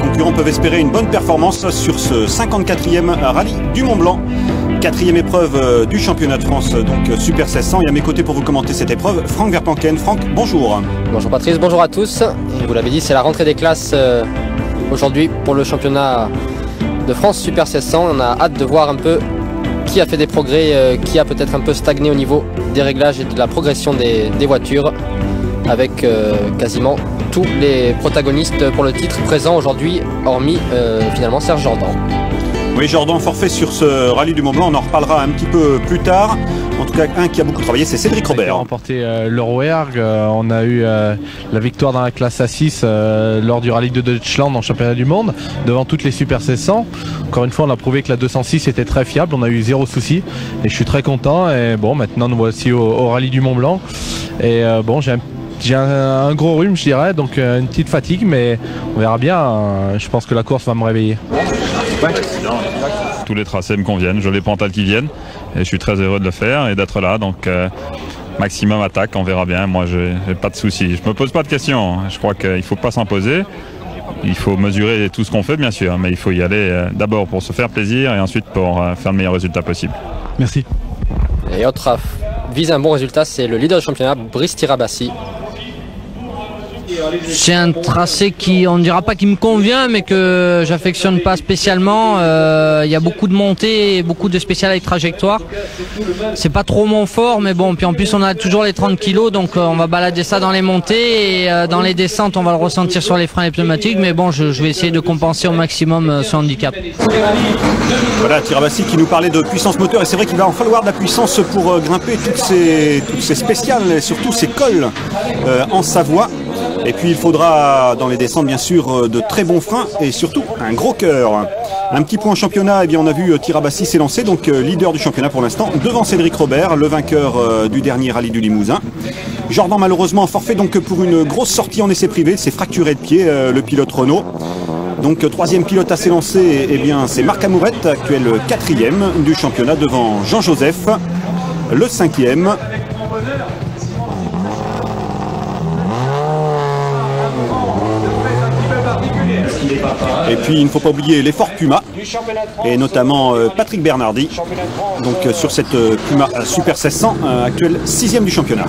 concurrents peuvent espérer une bonne performance sur ce 54e rallye du Mont-Blanc. 4e épreuve du championnat de France, donc Super 1600. Et à mes côtés pour vous commenter cette épreuve, Franck Verpanken. Franck, bonjour. Bonjour Patrice, bonjour à tous. Et vous l'avez dit, c'est la rentrée des classes aujourd'hui pour le championnat de France Super 1600. On a hâte de voir un peu qui a fait des progrès, qui a peut-être un peu stagné au niveau des réglages et de la progression des voitures, avec quasiment tous les protagonistes pour le titre présents aujourd'hui, hormis finalement Serge Jordan. Oui, Jordan forfait sur ce rallye du Mont-Blanc, on en reparlera un petit peu plus tard. En tout cas, un qui a beaucoup travaillé, c'est Cédric Robert. On a remporté l'Euroerg, on a eu la victoire dans la classe A6 lors du rallye de Deutschland en championnat du monde, devant toutes les Super 1600. Encore une fois, on a prouvé que la 206 était très fiable, on a eu zéro souci et je suis très content. Et bon, maintenant nous voici au rallye du Mont-Blanc. Et bon, j'ai un gros rhume, je dirais, donc une petite fatigue, mais on verra bien. Je pense que la course va me réveiller. Ouais. Tous les tracés me conviennent, je les pentales qui viennent et je suis très heureux de le faire et d'être là, donc maximum attaque, on verra bien. Moi j'ai pas de soucis, je me pose pas de questions, je crois qu'il faut pas s'imposer, il faut mesurer tout ce qu'on fait bien sûr, mais il faut y aller d'abord pour se faire plaisir et ensuite pour faire le meilleur résultat possible. Merci. Et autre vise un bon résultat, c'est le leader du championnat, Brice Tirabassi. C'est un tracé qui, on ne dira pas qu'il me convient, mais que j'affectionne pas spécialement. Il y a beaucoup de montées et beaucoup de spéciales avec trajectoire. C'est pas trop mon fort, mais bon. Puis en plus, on a toujours les 30 kg, donc on va balader ça dans les montées et dans les descentes, on va le ressentir sur les freins et les pneumatiques. Mais bon, je vais essayer de compenser au maximum ce handicap. Voilà, Tirabassi qui nous parlait de puissance moteur, et c'est vrai qu'il va en falloir de la puissance pour grimper toutes ces spéciales et surtout ces cols en Savoie. Et puis il faudra dans les descentes bien sûr de très bons freins et surtout un gros cœur. Un petit point en championnat, eh bien on a vu Tirabassi s'élancer, donc leader du championnat pour l'instant, devant Cédric Robert, le vainqueur du dernier rallye du Limousin. Jordan malheureusement forfait donc pour une grosse sortie en essai privé, s'est fracturé de pied le pilote Renault. Donc troisième pilote à s'élancer, eh bien c'est Marc Amourette, actuel 4e du championnat devant Jean-Joseph, le 5e. Et puis il ne faut pas oublier l'effort Puma et notamment Patrick Bernardi, donc sur cette Puma Super 1600, actuel 6e du championnat.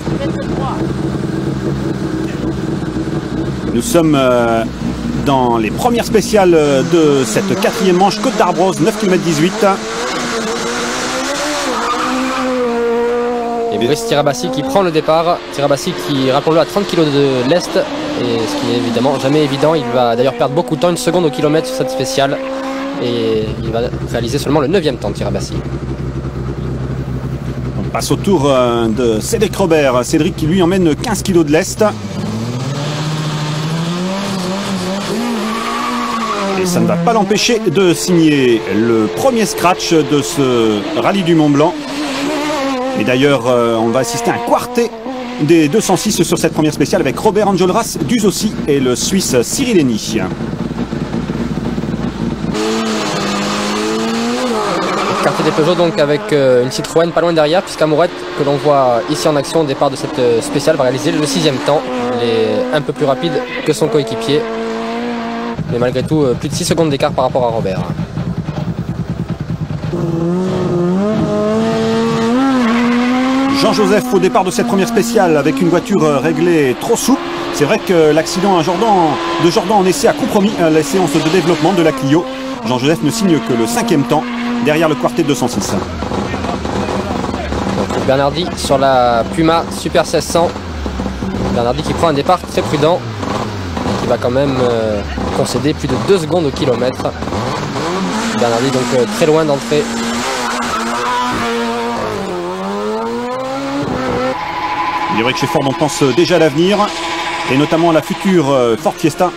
Nous sommes dans les premières spéciales de cette 4e manche Côte d'Arbros, 9 km 18. Et Brice Tirabassi qui prend le départ. Tirabassi qui, rappelons-le, à 30 kg de l'Est, et ce qui n'est évidemment jamais évident. Il va d'ailleurs perdre beaucoup de temps, 1 seconde au kilomètre sur cette spéciale, et il va réaliser seulement le 9e temps de Tirabassi. On passe au tour de Cédric Robert. Cédric qui lui emmène 15 kg de l'Est. Et ça ne va pas l'empêcher de signer le premier scratch de ce rallye du Mont-Blanc. Et d'ailleurs, on va assister à un quartet des 206 sur cette première spéciale avec Robert Enjolras d'Uzossi et le Suisse Cyril Henny. Quartet des Peugeot donc avec une Citroën pas loin derrière, puisqu'Amourette, que l'on voit ici en action au départ de cette spéciale, va réaliser le 6e temps. Il est un peu plus rapide que son coéquipier, mais malgré tout plus de 6 secondes d'écart par rapport à Robert. Jean-Joseph au départ de cette première spéciale avec une voiture réglée trop souple. C'est vrai que l'accident de Jordan en essai a compromis la séance de développement de la Clio. Jean-Joseph ne signe que le 5e temps derrière le quartet de 206. Donc Bernardi sur la Puma Super 1600. Bernardi qui prend un départ très prudent, qui va quand même concéder plus de 2 secondes au kilomètre. Bernardi donc très loin d'entrer. Il est vrai que chez Ford on pense déjà à l'avenir et notamment à la future Ford Fiesta.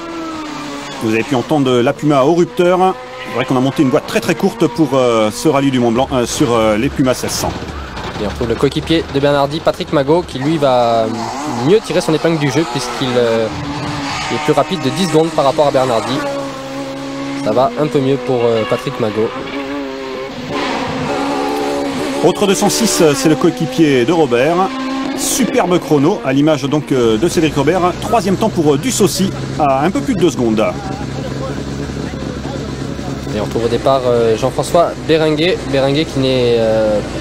Vous avez pu entendre la Puma au rupteur. C'est vrai qu'on a monté une boîte très courte pour ce rallye du Mont-Blanc sur les Puma 1600. Et on retrouve le coéquipier de Bernardi, Patrick Magot, qui lui va mieux tirer son épingle du jeu puisqu'il est plus rapide de 10 secondes par rapport à Bernardi. Ça va un peu mieux pour Patrick Magot. Autre 206, c'est le coéquipier de Robert. Superbe chrono, à l'image donc de Cédric Robert. 3e temps pour Dussossi à un peu plus de 2 secondes. Et on retrouve au départ Jean-François Béringuet qui n'est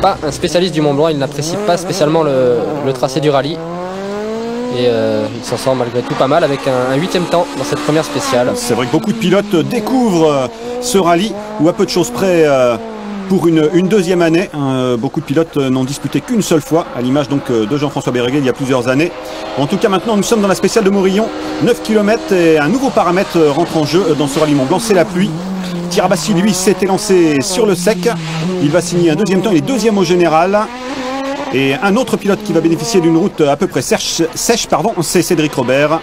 pas un spécialiste du Mont Blanc, il n'apprécie pas spécialement le tracé du rallye. Et il s'en sort malgré tout pas mal avec un 8e temps dans cette première spéciale. C'est vrai que beaucoup de pilotes découvrent ce rallye ou à peu de choses près pour une deuxième année. Beaucoup de pilotes n'ont disputé qu'une seule fois, à l'image donc de Jean-François Béringuet il y a plusieurs années. En tout cas maintenant nous sommes dans la spéciale de Morillon, 9 km et un nouveau paramètre rentre en jeu dans ce rallye Mont Blanc, c'est la pluie. Tirabassi lui s'était lancé sur le sec, il va signer un deuxième temps, il est deuxième au général. Et un autre pilote qui va bénéficier d'une route à peu près sèche, c'est Cédric Robert.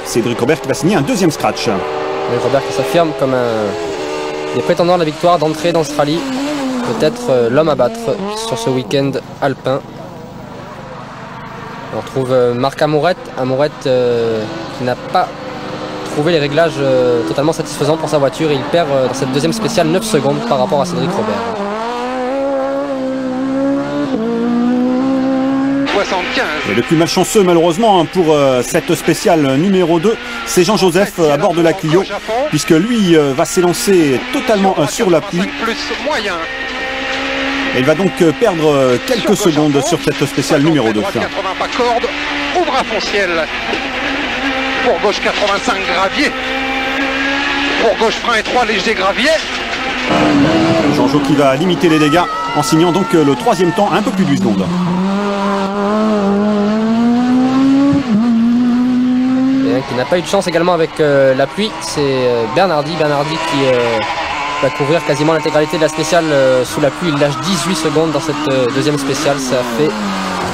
Cédric Robert qui va signer un deuxième scratch. Cédric Robert qui s'affirme comme un des prétendants à la victoire d'entrée dans ce rallye. Peut-être l'homme à battre sur ce week-end alpin. On retrouve Marc Amourette qui n'a pas trouvé les réglages totalement satisfaisants pour sa voiture. Et il perd dans cette deuxième spéciale 9 secondes par rapport à Cédric Robert. 75. Et le plus malchanceux malheureusement pour cette spéciale numéro 2, c'est Jean-Joseph à bord de la Clio, puisque lui va s'élancer totalement sur la pluie. Et il va donc perdre quelques secondes sur cette spéciale numéro 2. 80 pas corde, ouvre à fond ciel. Pour gauche 85 gravier. Pour gauche frein étroit léger gravier. Jean-Jo qui va limiter les dégâts en signant donc le troisième temps, un peu plus d'1 seconde. Qui n'a pas eu de chance également avec la pluie, c'est Bernardi qui va couvrir quasiment l'intégralité de la spéciale sous la pluie. Il lâche 18 secondes dans cette deuxième spéciale, ça fait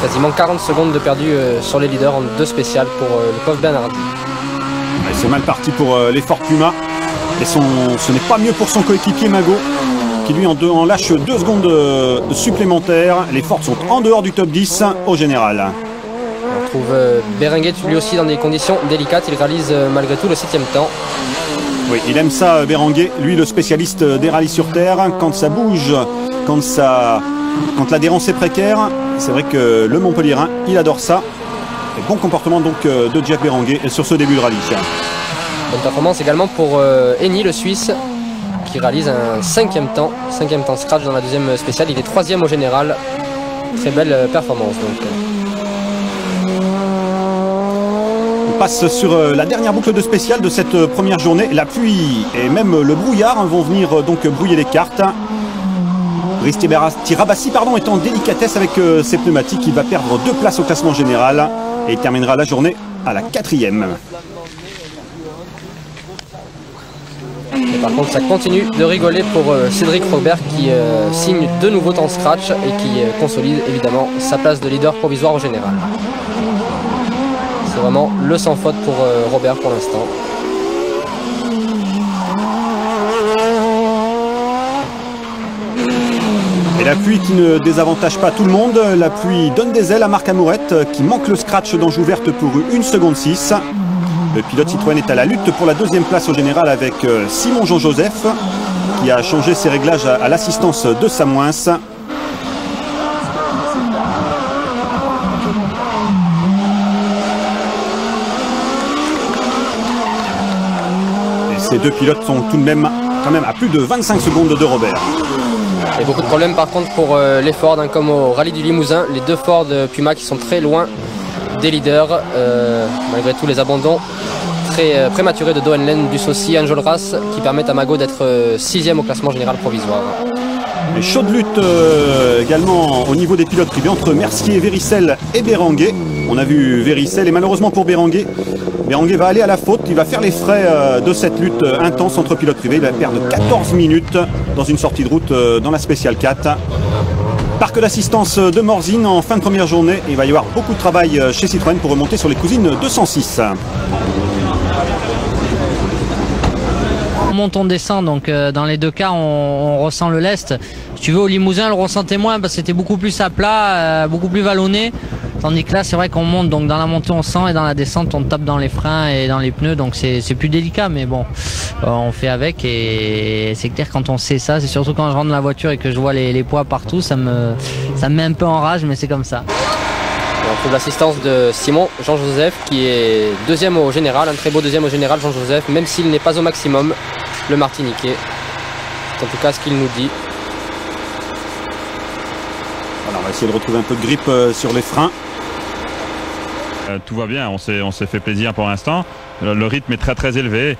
quasiment 40 secondes de perdu sur les leaders en 2 spéciales pour le pauvre Bernardi. C'est mal parti pour l'effort Puma et ce n'est pas mieux pour son coéquipier Mago qui lui en lâche 2 secondes supplémentaires. Les Fords sont en dehors du top 10 au général. On retrouve Béringuet lui aussi dans des conditions délicates, il réalise malgré tout le 7e temps. Oui, il aime ça Béringuet, lui le spécialiste des rallyes sur terre, quand ça bouge, quand l'adhérence est précaire, c'est vrai que le Montpellierin, il adore ça. Et bon comportement donc de Jeff Béringuet sur ce début de rallye. Bonne performance également pour Eni le Suisse, qui réalise un 5e temps scratch dans la deuxième spéciale, il est 3e au général, très belle performance donc. On passe sur la dernière boucle de spéciale de cette première journée. La pluie et même le brouillard vont venir donc brouiller les cartes. Brice Tirabassi est en délicatesse avec ses pneumatiques. Il va perdre 2 places au classement général et il terminera la journée à la 4e. Et par contre ça continue de rigoler pour Cédric Robert qui signe de nouveaux temps scratch et qui consolide évidemment sa place de leader provisoire au général. C'est vraiment le sans faute pour Robert pour l'instant. Et la pluie qui ne désavantage pas tout le monde. La pluie donne des ailes à Marc Amourette qui manque le scratch d'Anjou Verte pour 1 seconde 6. Le pilote Citroën est à la lutte pour la 2e place au général avec Simon Jean-Joseph qui a changé ses réglages à l'assistance de Samoins. Ces 2 pilotes sont tout de même quand même à plus de 25 secondes de Robert. Et beaucoup de problèmes par contre pour les Ford, comme au rallye du Limousin, les 2 Ford Puma qui sont très loin des leaders, malgré tous les abandons très prématurés de Doenlen, Dussossi, Enjolras qui permettent à Mago d'être 6e au classement général provisoire. Les chaudes luttes également au niveau des pilotes privés entre Mercier, Véricel et Béringuet. On a vu Véricel et malheureusement pour Béringuet va aller à la faute, il va faire les frais de cette lutte intense entre pilotes privés. Il va perdre 14 minutes dans une sortie de route dans la spéciale 4. Parc d'assistance de Morzine en fin de première journée. Il va y avoir beaucoup de travail chez Citroën pour remonter sur les cousines 206. On monte, on descend, donc dans les 2 cas on ressent le lest. Si tu veux, au Limousin on le ressentait moins parce que c'était beaucoup plus à plat, beaucoup plus vallonné. Tandis que là c'est vrai qu'on monte, donc dans la montée on sent et dans la descente on tape dans les freins et dans les pneus, donc c'est plus délicat, mais bon, on fait avec. Et c'est clair, quand on sait ça, c'est surtout quand je rentre dans la voiture et que je vois les poids partout, ça me met un peu en rage, mais c'est comme ça. On trouve l'assistance de Simon Jean-Joseph qui est 2e au général, un très beau 2e au général Jean-Joseph, même s'il n'est pas au maximum, le Martiniquais. C'est en tout cas ce qu'il nous dit. Voilà, on va essayer de retrouver un peu de grippe sur les freins. Tout va bien, on s'est fait plaisir pour l'instant. Le rythme est très très élevé.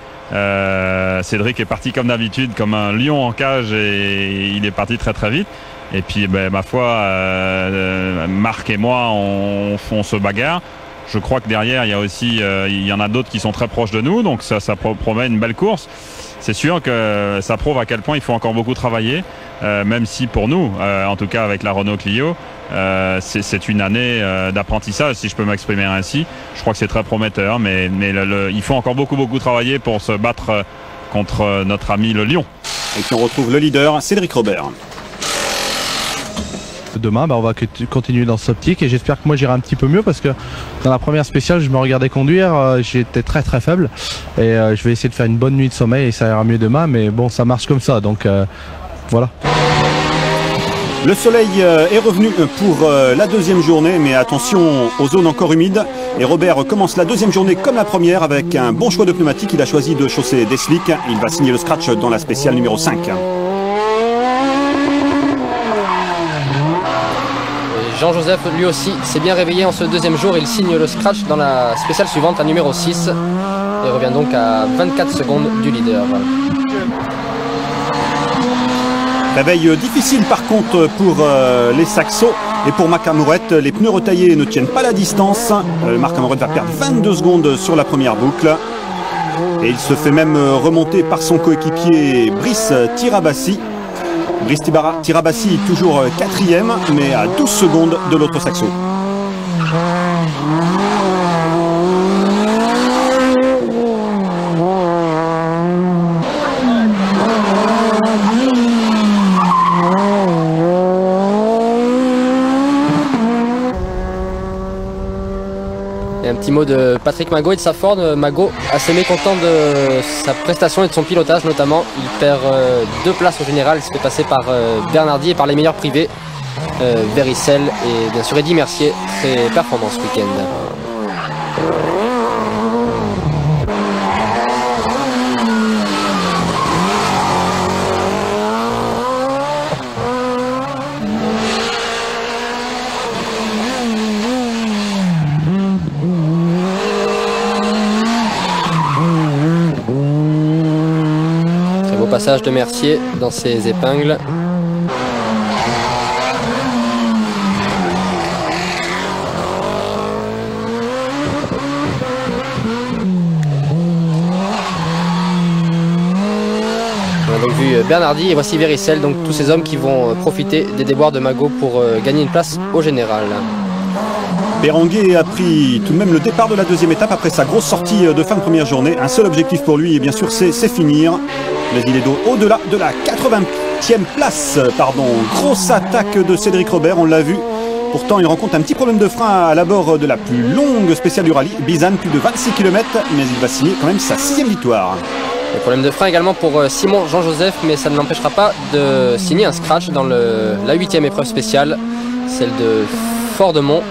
Cédric est parti comme d'habitude, comme un lion en cage, et il est parti très très vite. Et puis ma foi, Marc et moi on se bagarre. Je crois que derrière il y en a d'autres qui sont très proches de nous, donc ça promet une belle course. C'est sûr que ça prouve à quel point il faut encore beaucoup travailler, même si pour nous, en tout cas avec la Renault Clio, c'est une année d'apprentissage, si je peux m'exprimer ainsi. Je crois que c'est très prometteur, mais il faut encore beaucoup travailler pour se battre contre notre ami le Lion. Et puis on retrouve le leader, Cédric Robert. Demain, on va continuer dans cette optique et j'espère que moi j'irai un petit peu mieux parce que dans la première spéciale, je me regardais conduire, j'étais très faible et je vais essayer de faire une bonne nuit de sommeil et ça ira mieux demain, mais bon, ça marche comme ça, donc voilà. Le soleil est revenu pour la deuxième journée, mais attention aux zones encore humides. Et Robert commence la deuxième journée comme la première avec un bon choix de pneumatique. Il a choisi de chausser des slicks. Il va signer le scratch dans la spéciale numéro 5. Jean-Joseph, lui aussi, s'est bien réveillé en ce deuxième jour. Il signe le scratch dans la spéciale suivante, la numéro 6. Et revient donc à 24 secondes du leader. Réveil difficile par contre pour les Saxos. Et pour Marc Amourette, les pneus retaillés ne tiennent pas la distance. Marc Amourette va perdre 22 secondes sur la première boucle. Et il se fait même remonter par son coéquipier Brice Tirabassi. Brice Tirabassi toujours 4e, mais à 12 secondes de l'autre Saxo. Et un petit mot de Patrick Magot et de sa Ford. Magot assez mécontent de sa prestation et de son pilotage notamment. Il perd 2 places au général, il se fait passer par Bernardi et par les meilleurs privés. Véricel et bien sûr Eddy Mercier, très performant ce week-end. Passage de Mercier dans ses épingles. On a donc vu Bernardi et voici Véricel, donc tous ces hommes qui vont profiter des déboires de Magot pour gagner une place au général. Berenguer a pris tout de même le départ de la deuxième étape après sa grosse sortie de fin de première journée. Un seul objectif pour lui et bien sûr c'est finir. Mais il est au-delà de la 80e place. Grosse attaque de Cédric Robert, on l'a vu. Pourtant il rencontre un petit problème de frein à l'abord de la plus longue spéciale du rallye. Bizane, plus de 26 km, mais il va signer quand même sa 6e victoire. Le problème de frein également pour Simon Jean-Joseph, mais ça ne l'empêchera pas de signer un scratch dans la 8e épreuve spéciale, celle de Fordemont.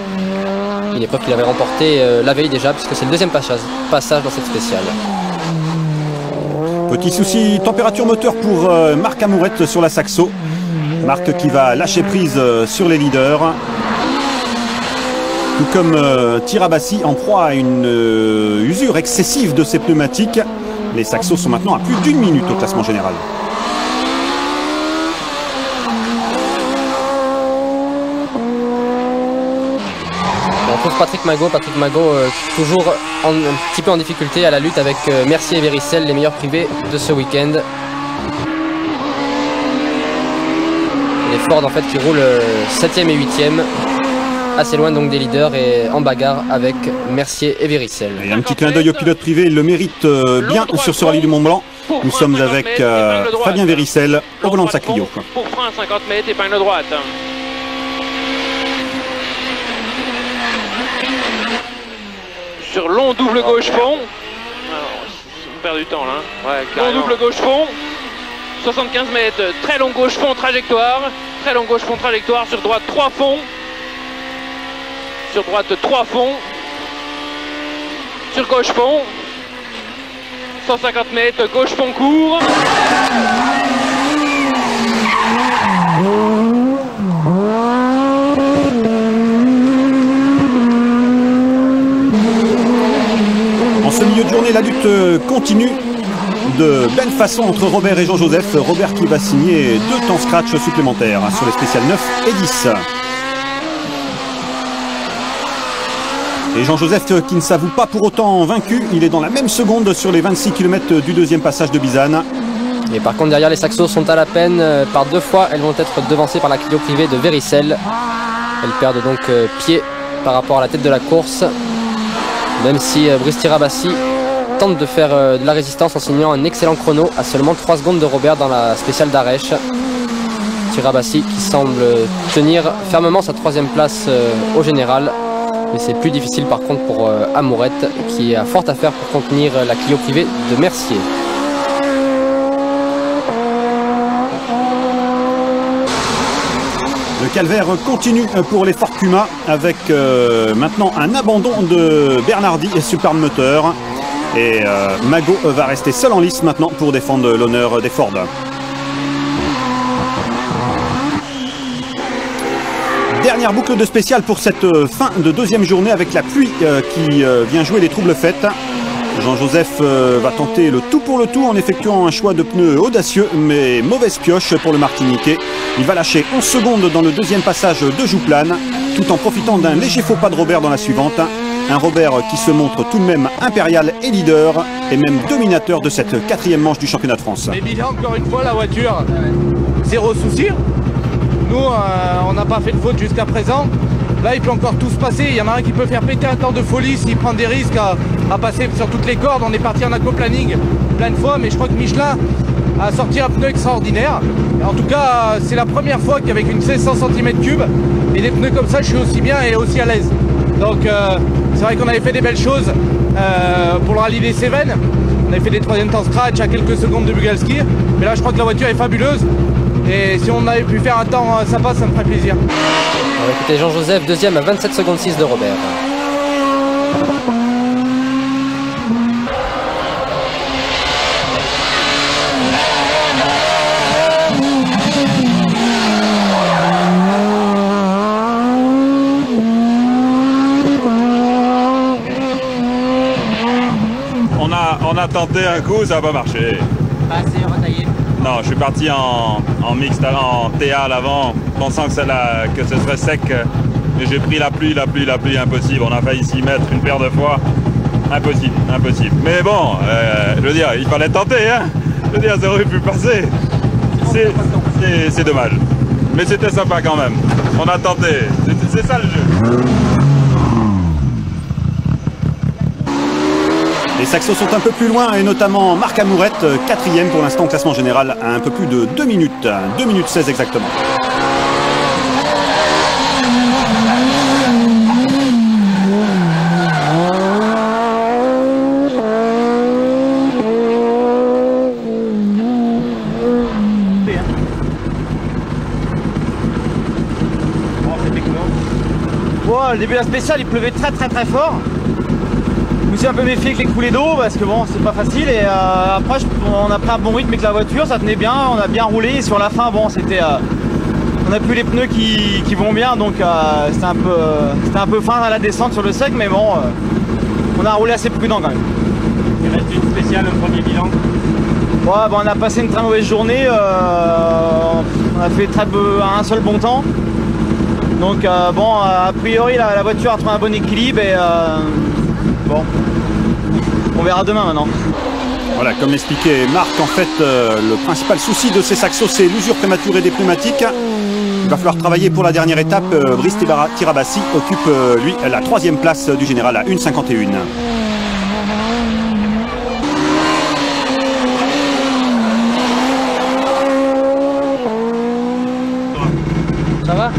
Une épreuve qu'il avait remportée la veille déjà, puisque c'est le deuxième passage dans cette spéciale. Petit souci température moteur pour Marc Amourette sur la Saxo. Marc qui va lâcher prise sur les leaders. Tout comme Tirabassi en proie à une usure excessive de ses pneumatiques. Les Saxos sont maintenant à plus d'1 minute au classement général. On retrouve Patrick Magot toujours un petit peu en difficulté à la lutte avec Mercier et Véricel, les meilleurs privés de ce week-end. Les Ford en fait qui roulent 7e et 8e, assez loin donc des leaders et en bagarre avec Mercier et Véricel. Et un petit clin d'œil au pilote privé, il le mérite bien sur ce rallye du Mont Blanc. Nous sommes avec Fabien Véricel au volant de sa Clio. Pour frein 50 mètres, épingle droite. Sur long double gauche fond. On perd du temps là. Ouais, long double gauche fond. 75 mètres. Très long gauche fond trajectoire. Très long gauche fond trajectoire. Sur droite 3 fonds. Sur droite 3 fonds. Sur gauche fond. 150 mètres. Gauche fond court. En ce milieu de journée, la lutte continue de belle façon entre Robert et Jean-Joseph. Robert qui va signer 2 temps scratch supplémentaires sur les spéciales 9 et 10. Et Jean-Joseph qui ne s'avoue pas pour autant vaincu. Il est dans la même seconde sur les 26 km du deuxième passage de Bizane. Et par contre derrière les Saxos sont à la peine. Par 2 fois elles vont être devancées par la Clio privée de Véricelle. Elles perdent donc pied par rapport à la tête de la course. Même si Brice Tirabassi tente de faire de la résistance en signant un excellent chrono à seulement 3 secondes de Robert dans la spéciale d'Arèche. Tirabassi qui semble tenir fermement sa 3e place au général. Mais c'est plus difficile par contre pour Amourette qui a fort à faire pour contenir la Clio privée de Mercier. Le calvaire continue pour les Fortuna avec maintenant un abandon de Bernardi et Superbe Moteur. Et Mago va rester seul en lice maintenant pour défendre l'honneur des Ford. Dernière boucle de spécial pour cette fin de deuxième journée avec la pluie qui vient jouer les troubles fêtes. Jean-Joseph va tenter le tout pour le tout en effectuant un choix de pneus audacieux mais mauvaise pioche pour le Martiniquais. Il va lâcher 11 secondes dans le deuxième passage de Jouplane tout en profitant d'un léger faux pas de Robert dans la suivante. Un Robert qui se montre tout de même impérial et leader et même dominateur de cette 4e manche du championnat de France. Mais bien encore une fois la voiture, 0 souci. Nous on n'a pas fait de faute jusqu'à présent. Là il peut encore tout se passer, il y en a un qui peut faire péter un temps de folie s'il prend des risques à passer sur toutes les cordes. On est parti en aquaplaning plein de fois mais je crois que Michelin a sorti un pneu extraordinaire. En tout cas c'est la première fois qu'avec une 1600 cm3 et des pneus comme ça je suis aussi bien et aussi à l'aise. Donc c'est vrai qu'on avait fait des belles choses pour le rallye des Cévennes. On avait fait des 3e temps scratch à quelques secondes de Bugalski. Mais là je crois que la voiture est fabuleuse. Et si on avait pu faire un temps sympa, ça me ferait plaisir. On va écouter Jean-Joseph, 2e à 27 secondes 6 de Robert. On a tenté un coup, ça n'a pas marché. Pas assez retaillé. Non, je suis parti en mixte, en TA à l'avant, pensant que ce serait sec. Mais j'ai pris la pluie, impossible. On a failli s'y mettre une paire de fois. Impossible. Mais bon, je veux dire, il fallait tenter, hein. Je veux dire, ça aurait pu passer. C'est dommage. Mais c'était sympa quand même. On a tenté. C'est ça le jeu. Les Saxos sont un peu plus loin et notamment Marc Amourette, 4e pour l'instant au classement général à un peu plus de 2 minutes, 2 minutes 16 exactement. Le début de la spéciale il pleuvait très fort. Je me suis un peu méfié avec les coulées d'eau parce que bon c'est pas facile et après on a pris un bon rythme avec la voiture, ça tenait bien, on a bien roulé et sur la fin bon c'était on a plus les pneus qui vont bien donc c'était un peu fin à la descente sur le sec mais bon on a roulé assez prudent quand même. Il reste une spéciale, un premier bilan. Ouais, bon, on a passé une très mauvaise journée, on a fait un seul bon temps. Donc bon, a priori la voiture a trouvé un bon équilibre et bon, on verra demain maintenant. Voilà, comme l'expliquait Marc, en fait, le principal souci de ces Saxos, c'est l'usure prématurée des pneumatiques. Il va falloir travailler pour la dernière étape. Brice Tirabassi occupe, lui, la 3e place du général à 1,51. Ça va?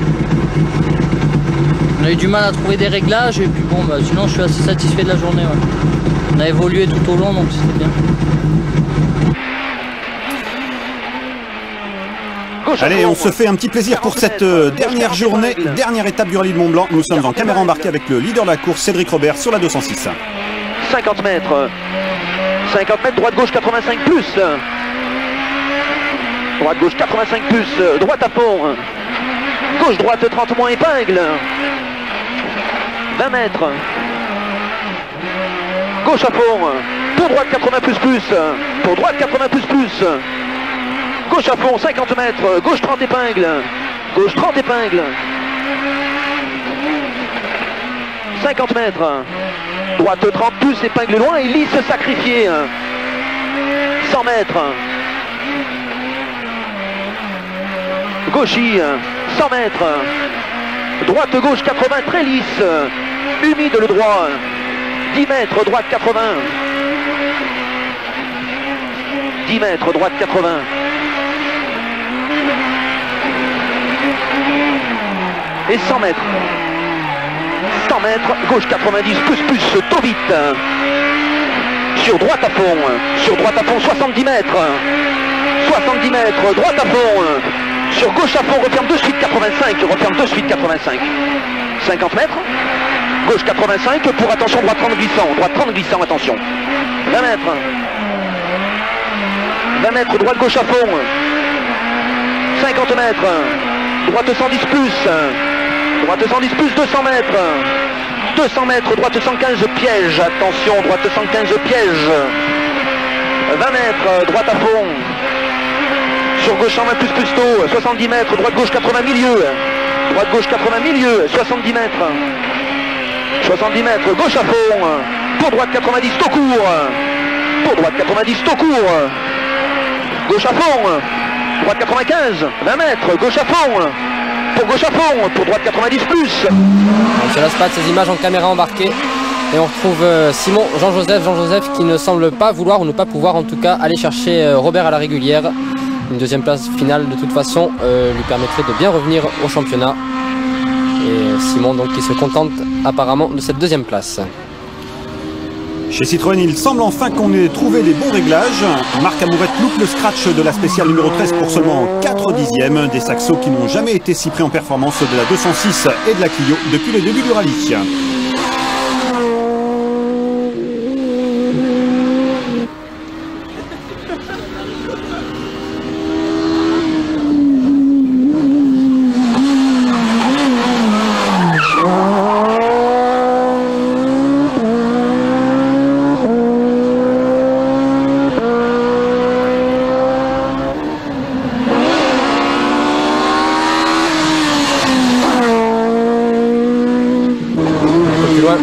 On a eu du mal à trouver des réglages et puis bon bah sinon je suis assez satisfait de la journée. Ouais. On a évolué tout au long donc c'était bien. Allez, on se fait un petit plaisir pour cette dernière journée, dernière étape du rallye de Mont-Blanc. Nous sommes en caméra embarquée avec le leader de la course, Cédric Robert, sur la 206. 50 mètres, droite-gauche 85 plus. Droite, gauche, 85 plus, droite à fond. Gauche, droite, 30 moins épingle. 20 mètres. Gauche à fond. Pour droite, 80 plus plus. Pour droite, 80 plus plus. Gauche à fond, 50 mètres. Gauche, 30 épingles. Gauche, 30 épingles. 50 mètres. Droite, 30 plus, épingle loin. Et lisse sacrifié. 100 mètres. Gauchy, 100 mètres. Droite, gauche, 80, très lisse. Humide le droit. 10 mètres, droite, 80. 10 mètres, droite, 80. Et 100 mètres. 100 mètres, gauche, 90, plus, tôt vite. Sur droite à fond. Sur droite à fond, 70 mètres. 70 mètres, droite à fond. Sur gauche à fond, referme de suite 85, referme de suite 85. 50 mètres, gauche 85, pour attention, droite 30 glissant, attention. 20 mètres. 20 mètres, droite gauche à fond. 50 mètres, droite 110 plus. Droite 110 plus, 200 mètres. 200 mètres, droite 115, piège, attention, droite 115, piège. 20 mètres, droite à fond. Sur gauche 120 plus tôt, 70 mètres, droite gauche 80 milieu. Droite gauche 80 milieu, 70 mètres. 70 mètres, gauche à fond. Pour droite 90, tôt court. Pour droite 90, tôt court. Gauche à fond. Droite 95, 20 mètres, gauche à fond. Pour gauche à fond, pour droite 90 plus. On se lasse pas de ces images en caméra embarquée. Et on retrouve Simon Jean-Joseph qui ne semble pas vouloir ou ne pas pouvoir en tout cas aller chercher Robert à la régulière. Une deuxième place finale de toute façon lui permettrait de bien revenir au championnat. Et Simon donc qui se contente apparemment de cette deuxième place. Chez Citroën, il semble enfin qu'on ait trouvé les bons réglages. Marc Amourette loupe le scratch de la spéciale numéro 13 pour seulement 4 dixièmes. Des saxos qui n'ont jamais été si pris en performance de la 206 et de la Clio depuis les débuts du rallye.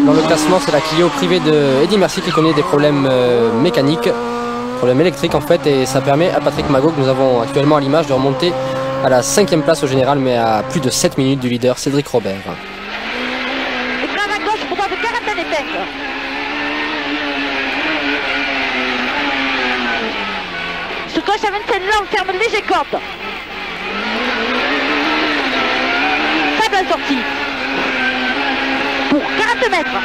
Dans le classement, c'est la Clio privée de Eddy Merckx qui connaît des problèmes mécaniques, problèmes électriques en fait, et ça permet à Patrick Magot, que nous avons actuellement à l'image, de remonter à la 5e place au général, mais à plus de 7 minutes du leader Cédric Robert. Et grave à gauche pour de 40 épingles. Sur gauche à 25 là, on ferme léger corde. Faible sortie. Pour 40 mètres.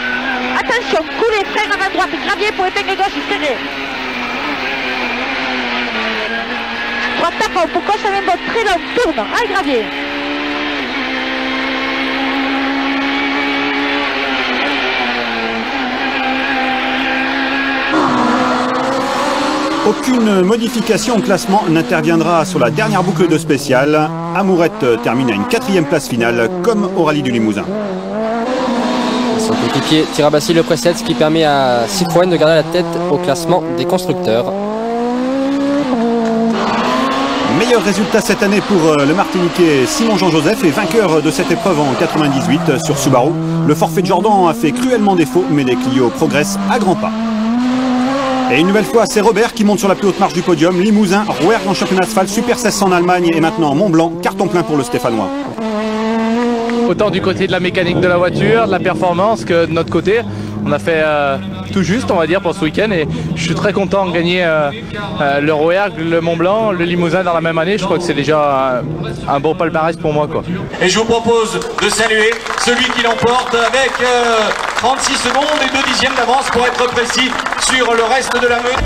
Attention, coulée, frein avant droite, gravier pour épingle gauche, serré. Droite tapant, pour gauche à 20 bornes, très long, tourne, à gravier. Aucune modification au classement n'interviendra sur la dernière boucle de spécial. Amourette termine à une 4e place finale, comme au rallye du Limousin. Son coéquipier Tirabassi le précède, ce qui permet à Citroën de garder la tête au classement des constructeurs. Meilleur résultat cette année pour le Martiniquais Simon Jean-Joseph et vainqueur de cette épreuve en 98 sur Subaru. Le forfait de Jordan a fait cruellement défaut, mais les Clio progressent à grands pas. Et une nouvelle fois, c'est Robert qui monte sur la plus haute marche du podium. Limousin, Rouergue en championnat asphalte, Super 1600 en Allemagne et maintenant Mont-Blanc, carton plein pour le Stéphanois. Autant du côté de la mécanique de la voiture, de la performance, que de notre côté. On a fait tout juste, on va dire, pour ce week-end, et je suis très content de gagner le Rouergue, le Mont-Blanc, le Limousin dans la même année. Je crois que c'est déjà un bon palmarès pour moi, quoi. Et je vous propose de saluer celui qui l'emporte avec 36 secondes et 2 dixièmes d'avance pour être précis sur le reste de la meute.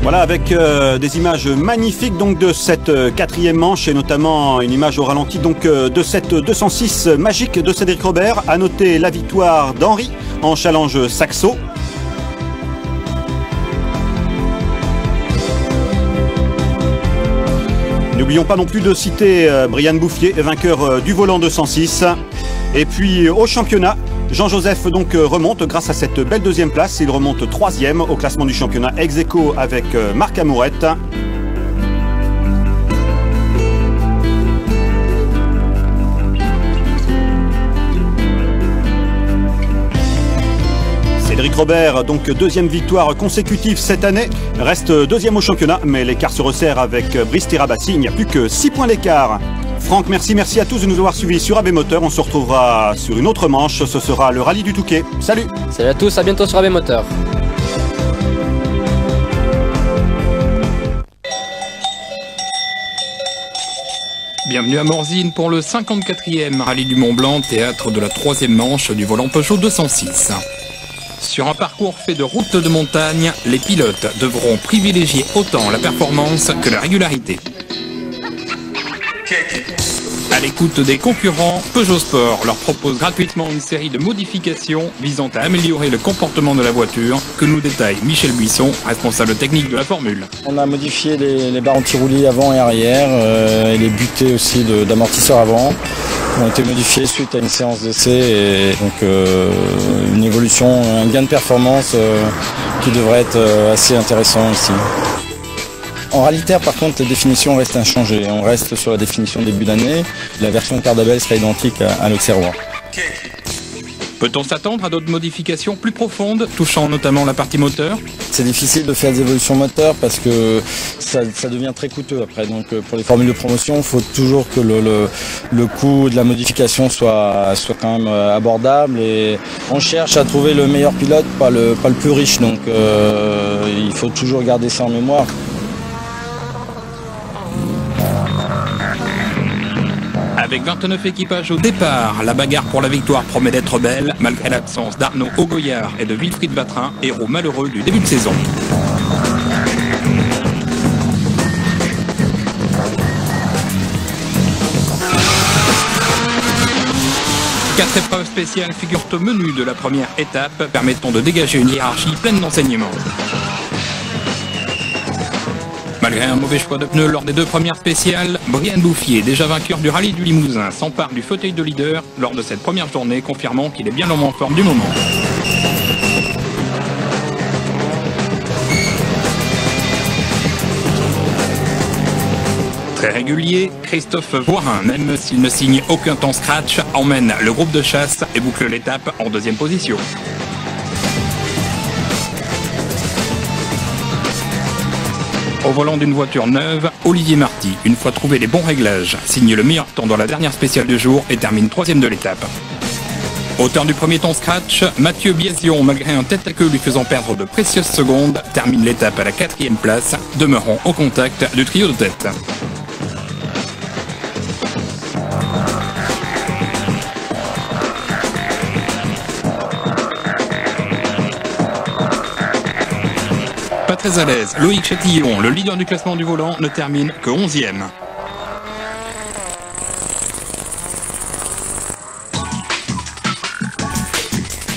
Voilà, avec des images magnifiques donc de cette 4e manche et notamment une image au ralenti donc de cette 206 magique de Cédric Robert. À noter la victoire d'Henri en challenge saxo. N'oublions pas non plus de citer Brian Bouffier, vainqueur du volant 206. Et puis au championnat, Jean-Joseph donc remonte grâce à cette belle deuxième place. Il remonte 3e au classement du championnat ex aequo avec Marc Amourette. Cédric Robert, donc deuxième victoire consécutive cette année, reste deuxième au championnat, mais l'écart se resserre avec Brice Tirabassi. Il n'y a plus que 6 points d'écart. Franck, merci à tous de nous avoir suivis sur AB Moteur. On se retrouvera sur une autre manche, ce sera le rallye du Touquet. Salut! Salut à tous, à bientôt sur AB Moteur. Bienvenue à Morzine pour le 54e rallye du Mont-Blanc, théâtre de la 3e manche du volant Peugeot 206. Sur un parcours fait de routes de montagne, les pilotes devront privilégier autant la performance que la régularité. À l'écoute des concurrents, Peugeot Sport leur propose gratuitement une série de modifications visant à améliorer le comportement de la voiture, que nous détaille Michel Buisson, responsable technique de la formule. On a modifié les barres anti-roulis avant et arrière, et les butées aussi d'amortisseurs avant ont été modifiées suite à une séance d'essai, et donc une évolution, un gain de performance qui devrait être assez intéressant ici. En rallye terre, par contre, les définitions restent inchangées. On reste sur la définition début d'année. La version Cardabel sera identique à l'Auxerrois. Peut-on s'attendre à d'autres modifications plus profondes, touchant notamment la partie moteur? C'est difficile de faire des évolutions moteurs parce que ça devient très coûteux après. Donc pour les formules de promotion, il faut toujours que le coût de la modification soit quand même abordable. Et on cherche à trouver le meilleur pilote, pas le plus riche. Donc il faut toujours garder ça en mémoire. Avec 29 équipages au départ, la bagarre pour la victoire promet d'être belle, malgré l'absence d'Arnaud Augoyard et de Wilfried Vatrin, héros malheureux du début de saison. Quatre épreuves spéciales figurent au menu de la première étape, permettant de dégager une hiérarchie pleine d'enseignements. Malgré un mauvais choix de pneus lors des deux premières spéciales, Brian Bouffier, déjà vainqueur du rallye du Limousin, s'empare du fauteuil de leader lors de cette première journée, confirmant qu'il est bien l'homme en forme du moment. Très régulier, Christophe Voirin, même s'il ne signe aucun temps scratch, emmène le groupe de chasse et boucle l'étape en deuxième position. Au volant d'une voiture neuve, Olivier Marty, une fois trouvé les bons réglages, signe le meilleur temps dans la dernière spéciale du jour et termine 3e de l'étape. Auteur du premier temps scratch, Mathieu Biasion, malgré un tête à queue lui faisant perdre de précieuses secondes, termine l'étape à la 4e place, demeurant au contact du trio de tête. Pas très à l'aise, Loïc Chatillon, le leader du classement du volant, ne termine que 11e.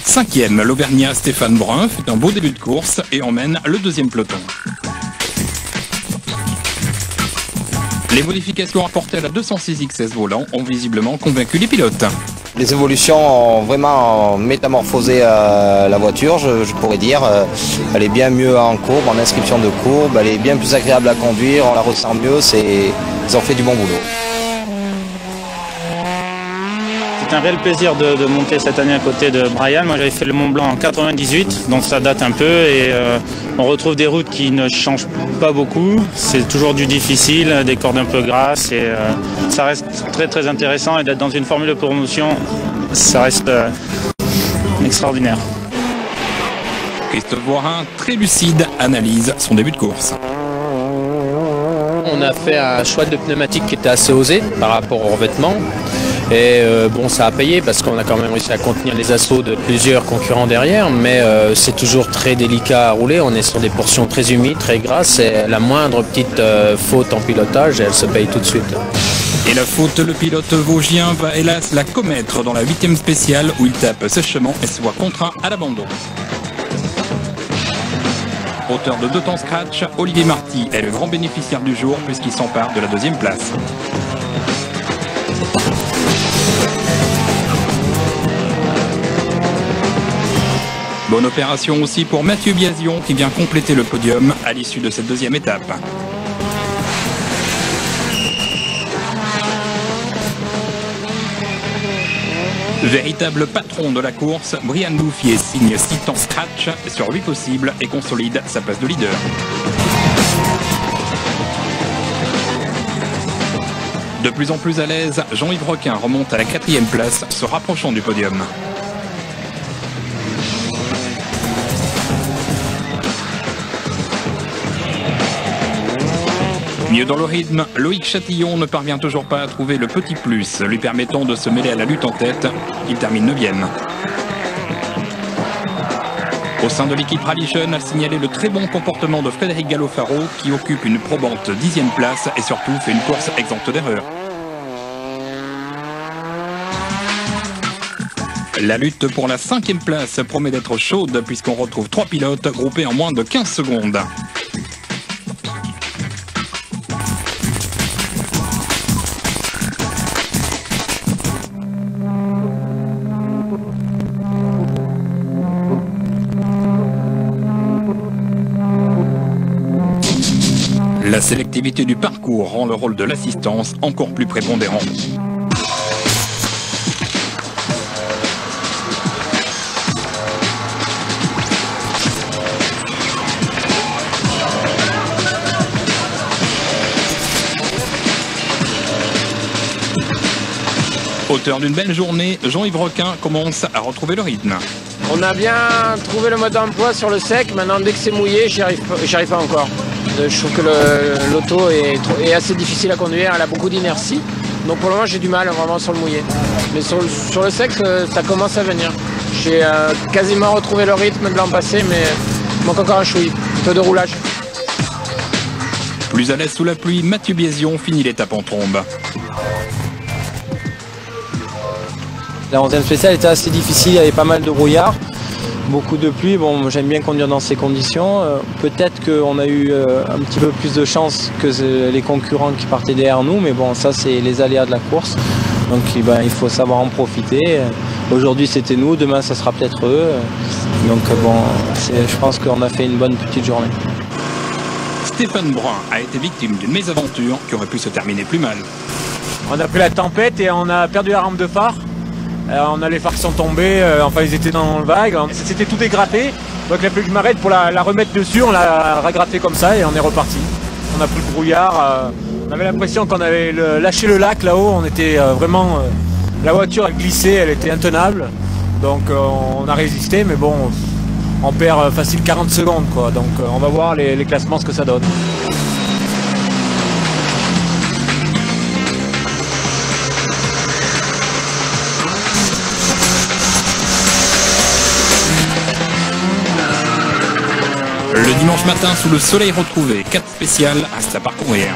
Cinquième, l'Auvergnat Stéphane Brun fait un beau début de course et emmène le deuxième peloton. Les modifications apportées à la 206 XS volant ont visiblement convaincu les pilotes. Les évolutions ont vraiment métamorphosé la voiture, je pourrais dire. Elle est bien mieux en courbe, en inscription de courbe, elle est bien plus agréable à conduire, on la ressent mieux, ils ont fait du bon boulot. C'est un réel plaisir de monter cette année à côté de Brian. Moi j'avais fait le Mont Blanc en 98, donc ça date un peu et on retrouve des routes qui ne changent pas beaucoup. C'est toujours du difficile, des cordes un peu grasses et ça reste très très intéressant et d'être dans une formule de promotion, ça reste extraordinaire. Christophe Voirin, très lucide, analyse son début de course. On a fait un choix de pneumatique qui était assez osé par rapport au revêtement. Et bon, ça a payé parce qu'on a quand même réussi à contenir les assauts de plusieurs concurrents derrière, mais c'est toujours très délicat à rouler. On est sur des portions très humides, très grasses, et la moindre petite faute en pilotage, elle se paye tout de suite. Et la faute, le pilote vosgien va hélas la commettre dans la 8e spéciale où il tape sèchement et se voit contraint à l'abandon. Auteur de 2 temps scratch, Olivier Marty est le grand bénéficiaire du jour puisqu'il s'empare de la 2e place. Bonne opération aussi pour Mathieu Biasion qui vient compléter le podium à l'issue de cette 2e étape. Véritable patron de la course, Brian Bouffier signe 6 temps scratch sur 8 possibles et consolide sa place de leader. De plus en plus à l'aise, Jean-Yves Requin remonte à la 4e place, se rapprochant du podium. Mieux dans le rythme, Loïc Chatillon ne parvient toujours pas à trouver le petit plus, lui permettant de se mêler à la lutte en tête. Il termine 9e. Au sein de l'équipe Rally Jeune, a signalé le très bon comportement de Frédéric Gallo-Faro, qui occupe une probante 10e place et surtout fait une course exempte d'erreur. La lutte pour la 5e place promet d'être chaude puisqu'on retrouve 3 pilotes groupés en moins de 15 secondes. La sélectivité du parcours rend le rôle de l'assistance encore plus prépondérant. Auteur d'une belle journée, Jean-Yves Requin commence à retrouver le rythme. On a bien trouvé le mode d'emploi sur le sec, maintenant dès que c'est mouillé, j'y arrive pas encore. Je trouve que l'auto est assez difficile à conduire, elle a beaucoup d'inertie. Donc pour le moment j'ai du mal vraiment sur le mouillé. Mais sur le sec, ça commence à venir. J'ai quasiment retrouvé le rythme de l'an passé, mais il manque encore un chouï, un peu de roulage. Plus à l'aise sous la pluie, Mathieu Biasion finit l'étape en trombe. La 11e spéciale était assez difficile, il y avait pas mal de brouillard, beaucoup de pluie. Bon, j'aime bien conduire dans ces conditions. Peut-être qu'on a eu un petit peu plus de chance que les concurrents qui partaient derrière nous, mais bon, ça c'est les aléas de la course. Donc il faut savoir en profiter. Aujourd'hui c'était nous, demain ça sera peut-être eux. Donc bon, je pense qu'on a fait une bonne petite journée. Stéphane Brun a été victime d'une mésaventure qui aurait pu se terminer plus mal. On a pris la tempête et on a perdu la rampe de phare. On a les phares qui sont tombés, enfin ils étaient dans le vague, c'était tout dégratté. Donc il a fallu que je m'arrête pour la remettre dessus, on l'a ragratté comme ça et on est reparti. On a pris le brouillard, on avait l'impression qu'on avait lâché le lac là-haut, on était vraiment... la voiture a glissé, elle était intenable. Donc on a résisté, mais bon, on perd facile 40 secondes quoi. Donc on va voir les classements ce que ça donne. Le dimanche matin, sous le soleil retrouvé, 4 spéciales restent à parcourir.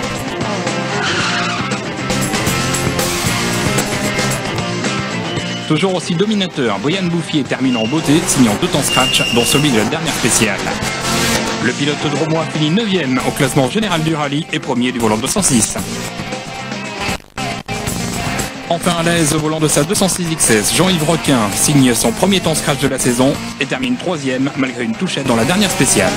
Toujours aussi dominateur, Brian Bouffier termine en beauté, signant 2 temps scratch, dont celui de la dernière spéciale. Le pilote dromois finit 9e au classement général du rallye et premier du volant 206. Enfin à l'aise au volant de sa 206 XS, Jean-Yves Requin signe son premier temps scratch de la saison et termine 3e malgré une touchette dans la dernière spéciale.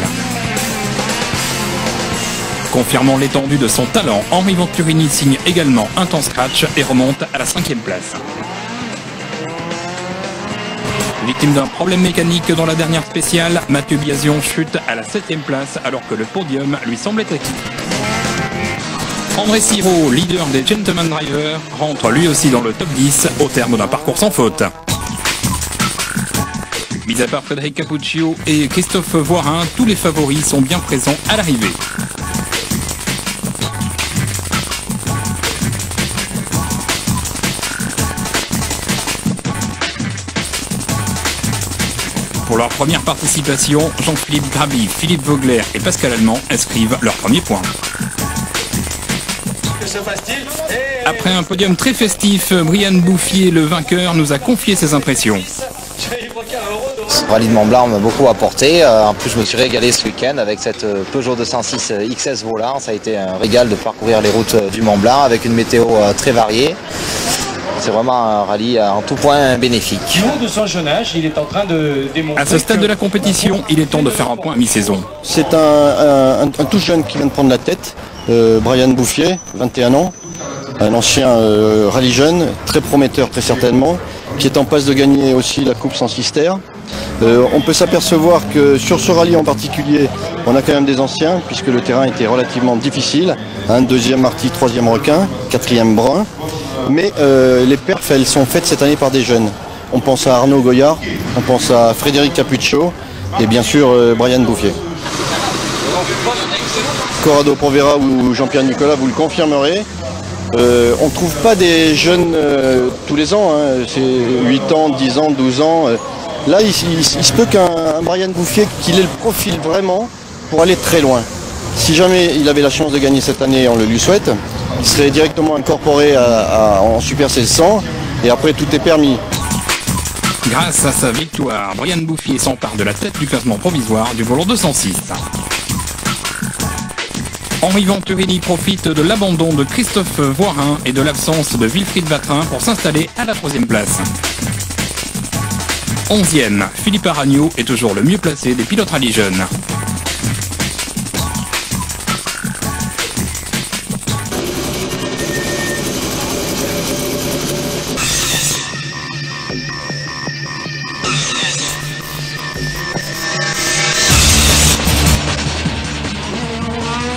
Confirmant l'étendue de son talent, Henri Venturini signe également un temps scratch et remonte à la 5e place. Victime d'un problème mécanique dans la dernière spéciale, Mathieu Biasion chute à la 7e place alors que le podium lui semblait acquis. André Siro, leader des Gentleman Drivers, rentre lui aussi dans le top 10 au terme d'un parcours sans faute. Mis à part Frédéric Cappuccio et Christophe Voirin, tous les favoris sont bien présents à l'arrivée. Pour leur première participation, Jean-Philippe Graby, Philippe Vogler et Pascal Allemand inscrivent leur premier point. Après un podium très festif, Brian Bouffier, le vainqueur, nous a confié ses impressions. Ce rallye de Mont Blanc m'a beaucoup apporté. En plus, je me suis régalé ce week-end avec cette Peugeot 206 XS Volant. Ça a été un régal de parcourir les routes du Mont Blanc avec une météo très variée. C'est vraiment un rallye en tout point bénéfique. Du haut de son jeune âge, il est en train de démontrer. À ce stade de la compétition, il est temps de faire un point à mi-saison. C'est un tout jeune qui vient de prendre la tête, Brian Bouffier, 21 ans, un ancien rallye jeune, très prometteur très certainement, qui est en passe de gagner aussi la Coupe sans Cister. On peut s'apercevoir que sur ce rallye en particulier, on a quand même des anciens, puisque le terrain était relativement difficile. Deuxième Marty, troisième Requin, quatrième Brun. Mais les perfs, elles sont faites cette année par des jeunes. On pense à Arnaud Goyard, on pense à Frédéric Capuccio et bien sûr Brian Bouffier. Corrado Provera ou Jean-Pierre Nicolas, vous le confirmerez. On ne trouve pas des jeunes tous les ans, hein. C'est 8 ans, 10 ans, 12 ans. Là, il se peut qu'un Brian Bouffier, qu'il ait le profil vraiment pour aller très loin. Si jamais il avait la chance de gagner cette année, on le lui souhaite, il serait directement incorporé en Super 1600 et après tout est permis. Grâce à sa victoire, Brian Bouffier s'empare de la tête du classement provisoire du volant 206. Henri Venturini profite de l'abandon de Christophe Voirin et de l'absence de Wilfried Vatrin pour s'installer à la 3e place. 11e, Philippe Aragno est toujours le mieux placé des pilotes rallye jeunes.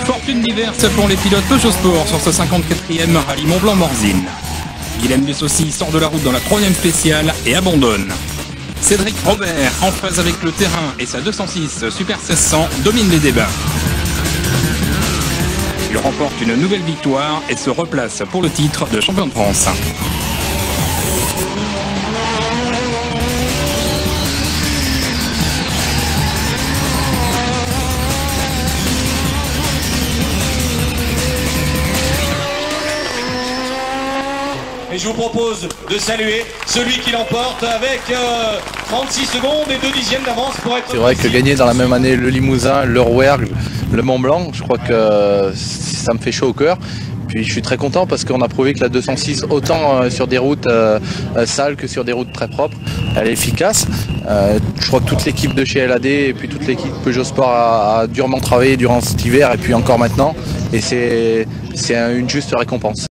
Fortune diverse pour les pilotes Peugeot Sport sur ce 54e rallye Mont Blanc-Morzine. Guilhem Dessaucy sort de la route dans la 3e spéciale et abandonne. Cédric Robert, en phase avec le terrain et sa 206 Super 1600, domine les débats. Il remporte une nouvelle victoire et se replace pour le titre de champion de France. Et je vous propose de saluer celui qui l'emporte avec 36 secondes et 2 dixièmes d'avance pour être... C'est vrai que gagner dans la même année le Limousin, le Rouergue, le Mont Blanc, je crois que ça me fait chaud au cœur. Puis je suis très content parce qu'on a prouvé que la 206, autant sur des routes sales que sur des routes très propres, elle est efficace. Je crois que toute l'équipe de chez LAD et puis toute l'équipe Peugeot Sport a durement travaillé durant cet hiver et puis encore maintenant. Et c'est une juste récompense.